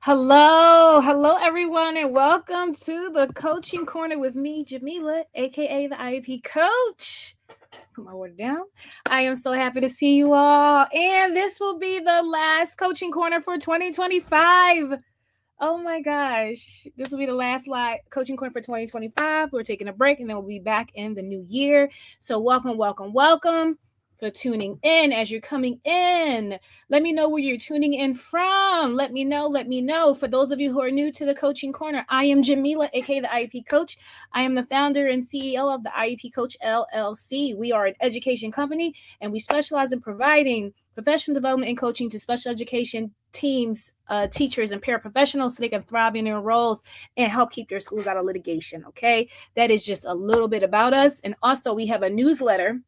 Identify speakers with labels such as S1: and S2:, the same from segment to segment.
S1: Hello, everyone, and welcome to the Coaching Corner with me, Jamila, aka the IEP Coach. Put my water down. I am so happy to see you all, and this will be the last Coaching Corner for 2025. Oh my gosh, this will be the last live Coaching Corner for 2025. We're taking a break, and then we'll be back in the new year. So welcome for tuning in. As you're coming in, let me know where you're tuning in from. Let me know. For those of you who are new to the Coaching Corner, I am Jamila, aka the IEP Coach. I am the founder and CEO of the IEP Coach LLC. We are an education company, and we specialize in providing professional development and coaching to special education teams, teachers, and paraprofessionals so they can thrive in their roles and help keep their schools out of litigation. Okay, that is just a little bit about us. And also, we have a newsletter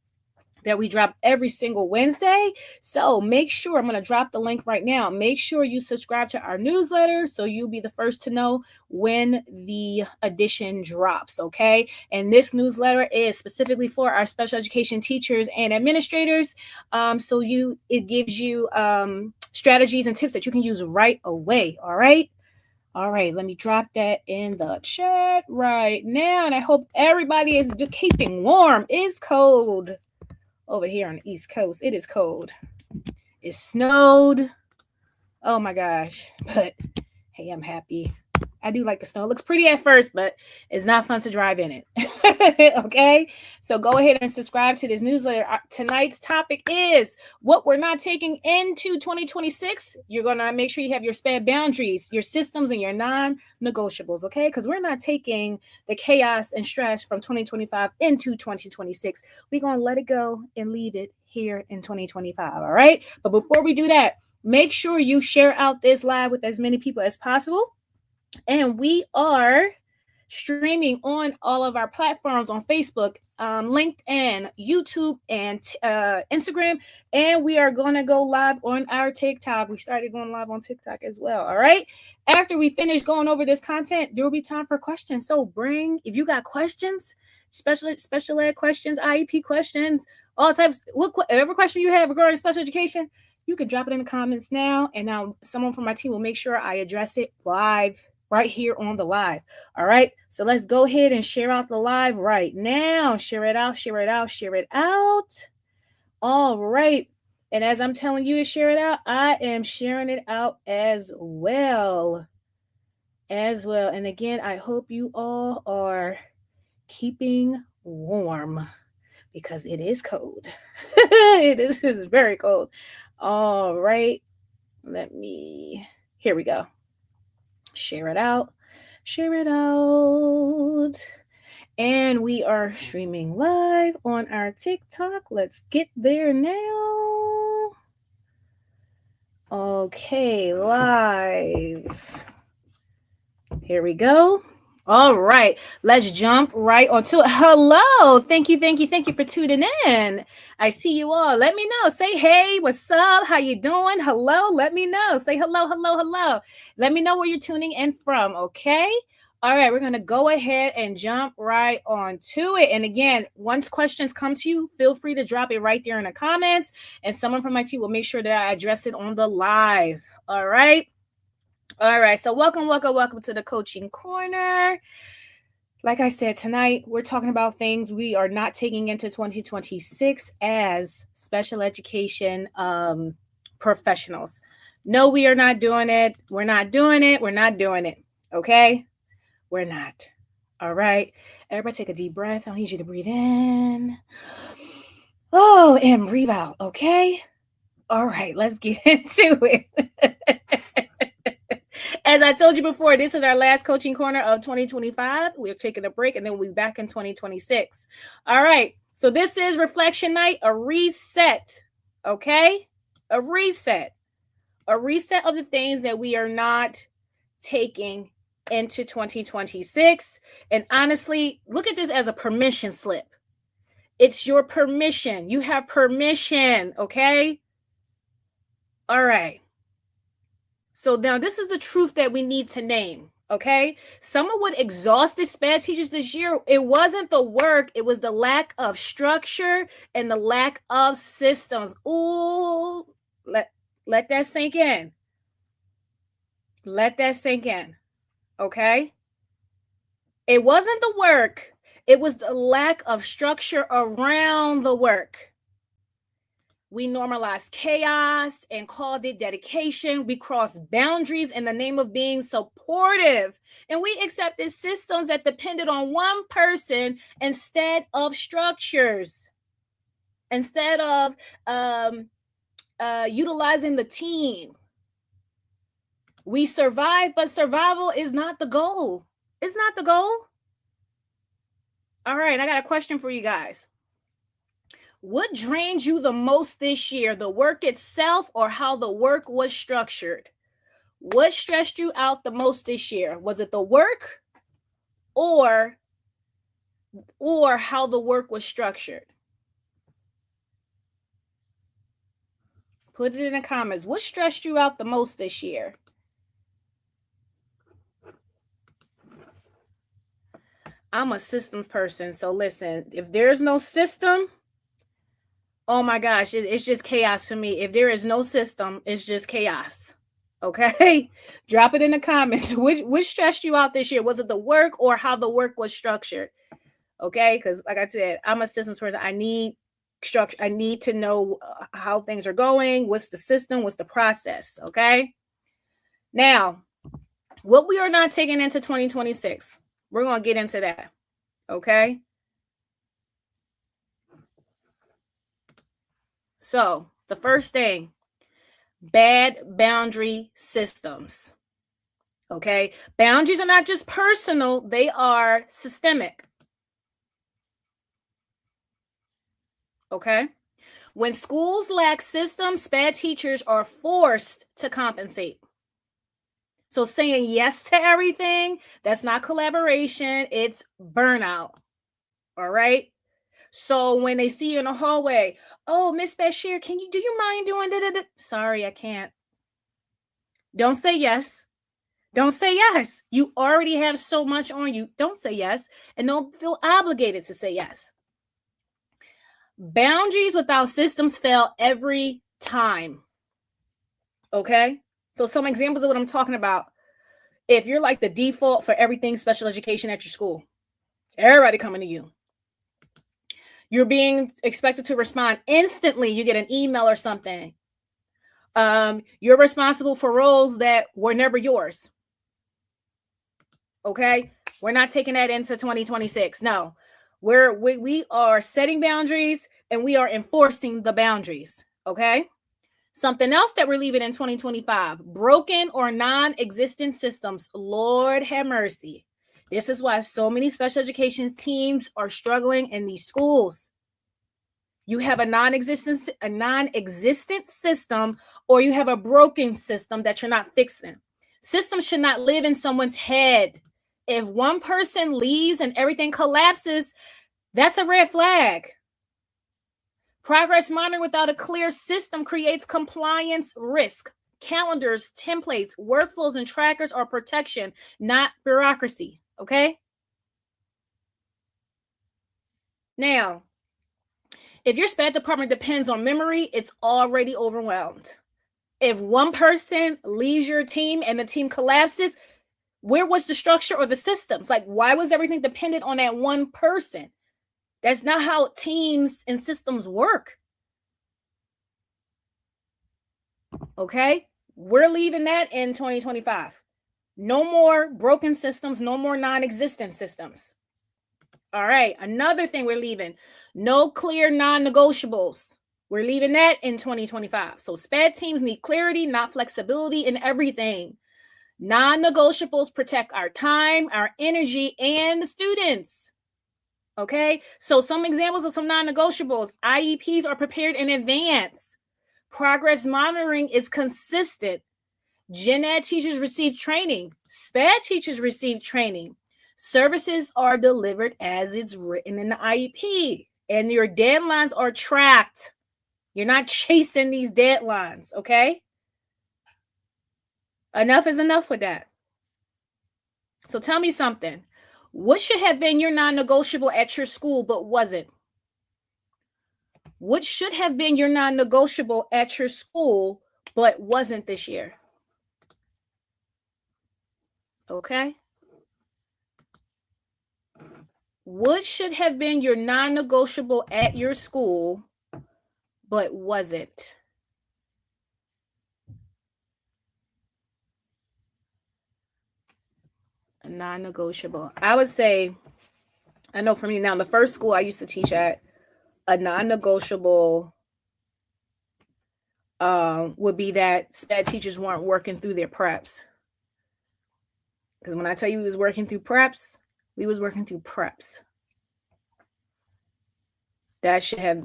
S1: that we drop every single Wednesday. So make sure, I'm going to drop the link right now. Make sure you subscribe to our newsletter so you'll be the first to know when the edition drops, okay? And this newsletter is specifically for our special education teachers and administrators. It gives you strategies and tips that you can use right away, all right? All right, let me drop that in the chat right now. And I hope everybody is keeping warm. It's cold over here on the East Coast. It is cold. It snowed. Oh my gosh. But hey, I'm happy. I do like the snow. It looks pretty at first, but it's not fun to drive in it. Okay? So go ahead and subscribe to this newsletter. Tonight's topic is what we're not taking into 2026. You're going to make sure you have your SPED boundaries, your systems, and your non-negotiables, okay? Because we're not taking the chaos and stress from 2025 into 2026. We're going to let it go and leave it here in 2025, all right? But before we do that, make sure you share out this live with as many people as possible. And we are streaming on all of our platforms on Facebook, LinkedIn, YouTube, and Instagram. And we are going to go live on our TikTok. We started going live on TikTok as well. All right. After we finish going over this content, there will be time for questions. So if you got questions, special ed questions, IEP questions, all types, whatever question you have regarding special education, you can drop it in the comments now. And now someone from my team will make sure I address it live right here on the live. All right. So let's go ahead and share out the live right now. Share it out. All right. And as I'm telling you to share it out, I am sharing it out as well. And again, I hope you all are keeping warm because it is cold. It is very cold. All right. Here we go. Share it out. And we are streaming live on our TikTok. Let's get there now. Okay, live. Here we go. All right, let's jump right onto it. Hello, thank you for tuning in. I see you all. Let me know. Say hey, what's up? How you doing? Hello, let me know. Say hello. Let me know where you're tuning in from, okay? All right, we're going to go ahead and jump right onto it. And again, once questions come to you, feel free to drop it right there in the comments, and someone from my team will make sure that I address it on the live. All right. So welcome to the Coaching Corner. Like I said, tonight we're talking about things we are not taking into 2026 as special education professionals. No, we are not doing it. We're not doing it. Okay? We're not. All right. Everybody take a deep breath. I need you to breathe in. Oh, and breathe out. Okay? All right, let's get into it. As I told you before, this is our last Coaching Corner of 2025. We're taking a break and then we'll be back in 2026. All right. So this is reflection night, a reset. Okay? A reset of the things that we are not taking into 2026. And honestly, look at this as a permission slip. It's your permission. You have permission. Okay? All right. So now this is the truth that we need to name, okay? Some of what exhausted SPED teachers this year, it wasn't the work, it was the lack of structure and the lack of systems. Ooh, let that sink in. Let that sink in. Okay? It wasn't the work, it was the lack of structure around the work. We normalized chaos and called it dedication. We crossed boundaries in the name of being supportive. And we accepted systems that depended on one person instead of structures, instead of utilizing the team. We survived, but survival is not the goal. It's not the goal. All right, I got a question for you guys. What drained you the most this year, the work itself or how the work was structured? What stressed you out the most this year? Was it the work or how the work was structured? Put it in the comments. What stressed you out the most this year? I'm a systems person, so listen, if there's no system, oh my gosh, it's just chaos for me. If there is no system, it's just chaos. Okay? Drop it in the comments. Which stressed you out this year? Was it the work or how the work was structured? Okay? Because like I said, I'm a systems person. I need structure. I need to know how things are going. What's the system? What's the process? Okay? Now, what we are not taking into 2026, we're going to get into that. Okay? So, the first thing, bad boundary systems. Okay? Boundaries are not just personal, they are systemic. Okay? When schools lack systems, SPED teachers are forced to compensate. So saying yes to everything, that's not collaboration, it's burnout. All right? So when they see you in the hallway, oh, Miss Bashir, do you mind doing da? Sorry, I can't. Don't say yes. Don't say yes. You already have so much on you. Don't say yes. And don't feel obligated to say yes. Boundaries without systems fail every time. Okay? So some examples of what I'm talking about. If you're like the default for everything special education at your school, everybody coming to you. You're being expected to respond instantly. You get an email or something. You're responsible for roles that were never yours. Okay? We're not taking that into 2026. No. We are setting boundaries and we are enforcing the boundaries. Okay? Something else that we're leaving in 2025, broken or non-existent systems. Lord have mercy. This is why so many special education teams are struggling in these schools. You have a non-existent system, or you have a broken system that you're not fixing. Systems should not live in someone's head. If one person leaves and everything collapses, that's a red flag. Progress monitoring without a clear system creates compliance risk. Calendars, templates, workflows, and trackers are protection, not bureaucracy. Okay? Now, if your SPED department depends on memory, it's already overwhelmed. If one person leaves your team and the team collapses, where was the structure or the systems? Like, why was everything dependent on that one person? That's not how teams and systems work. Okay? We're leaving that in 2025. No more broken systems, no more non-existent systems. All right, another thing we're leaving, no clear non-negotiables. We're leaving that in 2025. So SPED teams need clarity, not flexibility in everything. Non-negotiables protect our time, our energy, and the students. Okay, so some examples of some non-negotiables. IEPs are prepared in advance. Progress monitoring is consistent. Gen Ed teachers receive training. SPED teachers receive training. Services are delivered as it's written in the IEP. And your deadlines are tracked. You're not chasing these deadlines, okay? Enough is enough with that. So tell me something. What should have been your non-negotiable at your school but wasn't? What should have been your non-negotiable at your school but wasn't this year? Okay. What should have been your non-negotiable at your school, but wasn't? A non-negotiable. I would say, I know for me now, the first school I used to teach at, a non-negotiable would be that SPED teachers weren't working through their preps. Because when I tell you we was working through preps, we was working through preps. That should have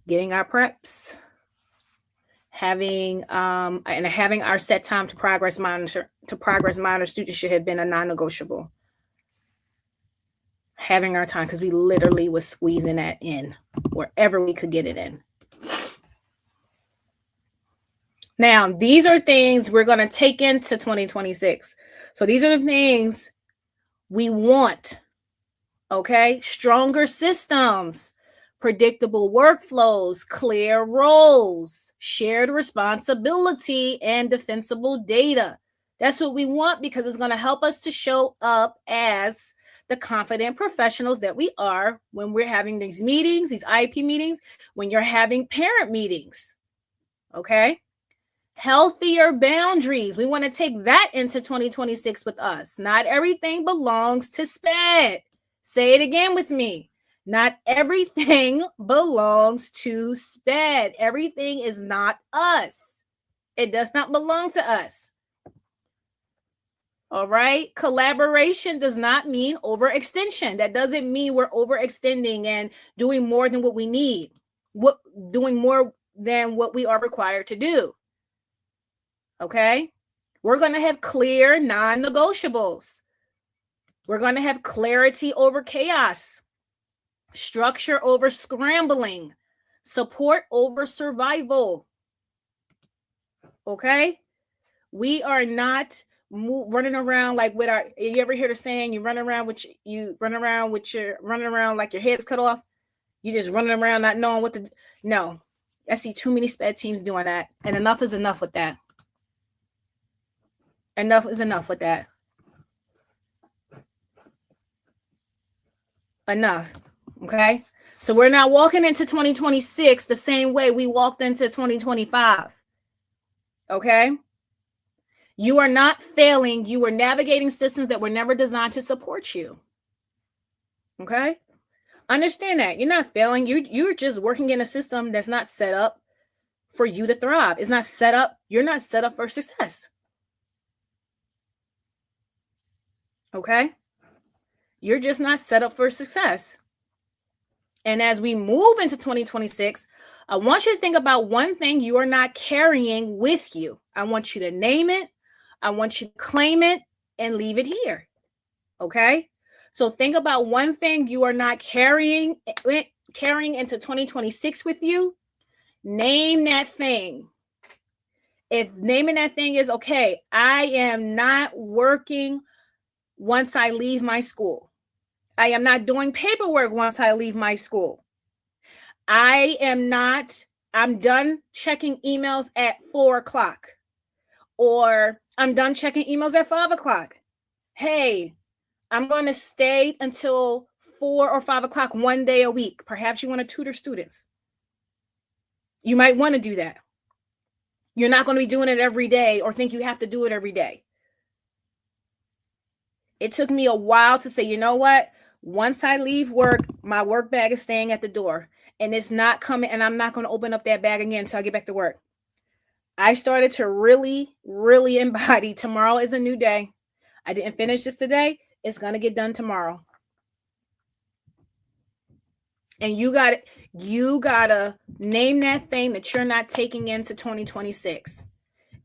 S1: getting our preps, having our set time to progress monitor students should have been a non-negotiable. Having our time, because we literally was squeezing that in wherever we could get it in. Now, these are things we're going to take into 2026. So these are the things we want. Okay? Stronger systems, predictable workflows, clear roles, shared responsibility, and defensible data. That's what we want, because it's going to help us to show up as the confident professionals that we are when we're having these meetings, these IEP meetings, when you're having parent meetings. Okay? Healthier boundaries. We want to take that into 2026 with us. Not everything belongs to SPED. Say it again with me. Not everything belongs to SPED. Everything is not us. It does not belong to us. All right. Collaboration does not mean overextension. That doesn't mean we're overextending and doing more than what we need. Doing more than what we are required to do. Okay. We're going to have clear non-negotiables. We're going to have clarity over chaos, structure over scrambling, support over survival. Okay. We are not running around like with our, you ever hear the saying, you run around like your head's cut off. You just running around not knowing what to do. No, I see too many SPED teams doing that. And enough is enough with that. Enough is enough with that. Enough. Okay. So we're not walking into 2026 the same way we walked into 2025. Okay. You are not failing. You are navigating systems that were never designed to support you. Okay. Understand that. You're not failing. You're just working in a system that's not set up for you to thrive. It's not set up. You're not set up for success. Okay. You're just not set up for success. And as we move into 2026, I want you to think about one thing you are not carrying with you. I want you to name it. I want you to claim it and leave it here. Okay. So think about one thing you are not carrying into 2026 with you. Name that thing. If naming that thing is, okay, I am not working once I leave my school. I am not doing paperwork once I leave my school. I'm done checking emails at 4:00, or I'm done checking emails at 5:00. Hey, I'm going to stay until 4 or 5 o'clock one day a week. Perhaps you want to tutor students. You might want to do that. You're not going to be doing it every day or think you have to do it every day. It took me a while to say, you know what? Once I leave work, my work bag is staying at the door, and it's not coming, and I'm not going to open up that bag again until I get back to work. I started to really, really embody tomorrow is a new day. I didn't finish this today. It's going to get done tomorrow. And you got to name that thing that you're not taking into 2026.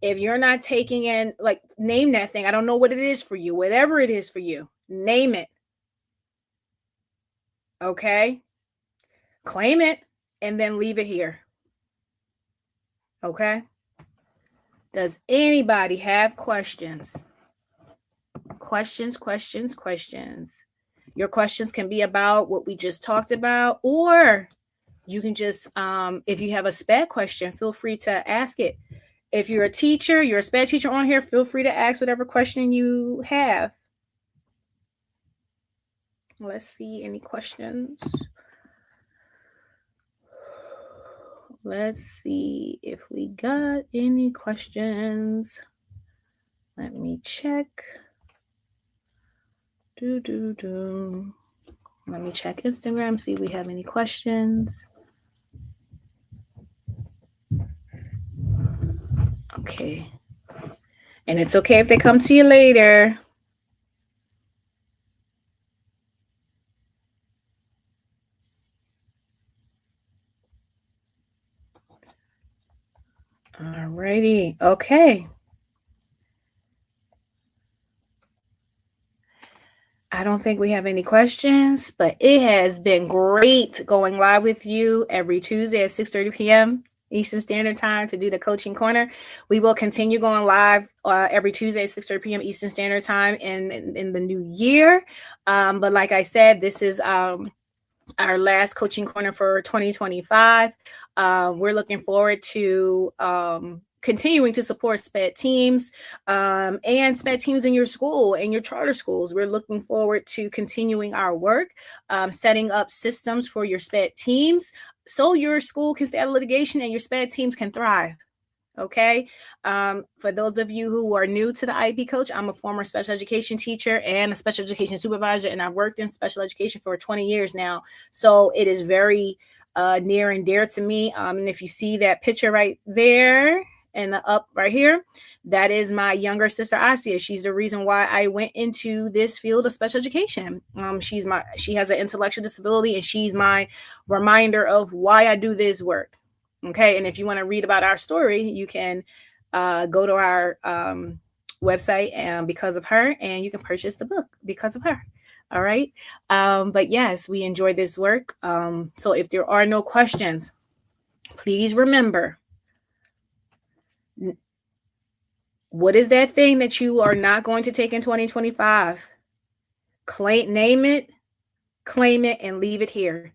S1: If you're not taking in, like, name that thing. I don't know what it is for you. Whatever it is for you, name it. Okay? Claim it and then leave it here. Okay? Does anybody have questions? Questions. Your questions can be about what we just talked about, or you can just, if you have a SPED question, feel free to ask it. If you're a teacher, you're a SPED teacher on here, feel free to ask whatever question you have. Let's see any questions. Let's see if we got any questions. Let me check. Let me check Instagram, see if we have any questions. Okay. And it's okay if they come to you later. Alrighty. Okay. I don't think we have any questions, but it has been great going live with you every Tuesday at 6:30 p.m. Eastern Standard Time to do the Coaching Corner. We will continue going live every Tuesday at 6:30 p.m. Eastern Standard Time in the new year. But like I said, this is our last Coaching Corner for 2025. We're looking forward to continuing to support SPED teams and SPED teams in your school and your charter schools. We're looking forward to continuing our work, setting up systems for your SPED teams so your school can stay out of litigation and your SPED teams can thrive. Okay. For those of you who are new to the IEP Coach, I'm a former special education teacher and a special education supervisor, and I've worked in special education for 20 years now. So it is very near and dear to me. And if you see that picture right there and the up right here, that is my younger sister, Asia. She's the reason why I went into this field of special education. She has an intellectual disability, and she's my reminder of why I do this work. Okay. And if you want to read about our story, you can go to our website because of her, and you can purchase the book because of her. All right. But yes, we enjoy this work. So if there are no questions, please remember, what is that thing that you are not going to take in 2025? Name it, claim it, and leave it here.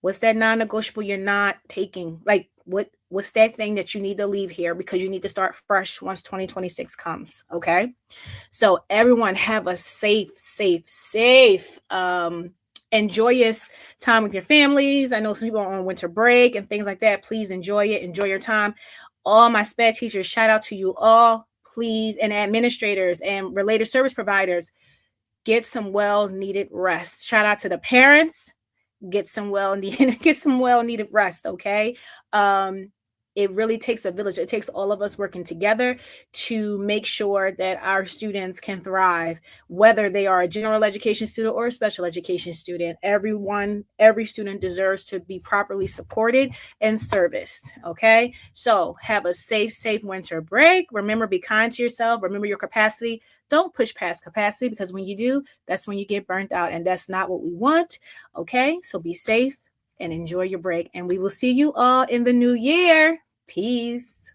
S1: What's that non-negotiable you're not taking? Like what's that thing that you need to leave here because you need to start fresh once 2026 comes? Okay. So everyone have a safe, enjoyous time with your families. I know some people are on winter break and things like that. Please enjoy it. Enjoy your time. All my SPED teachers, shout out to you all, please. And administrators and related service providers, get some well-needed rest. Shout out to the parents. Get some well-needed rest. Okay. It really takes a village. It takes all of us working together to make sure that our students can thrive, whether they are a general education student or a special education student. Every student deserves to be properly supported and serviced. Okay. So have a safe winter break. Remember, be kind to yourself. Remember your capacity. Don't push past capacity, because when you do, that's when you get burnt out, and that's not what we want. Okay. So be safe and enjoy your break, and we will see you all in the new year. Peace.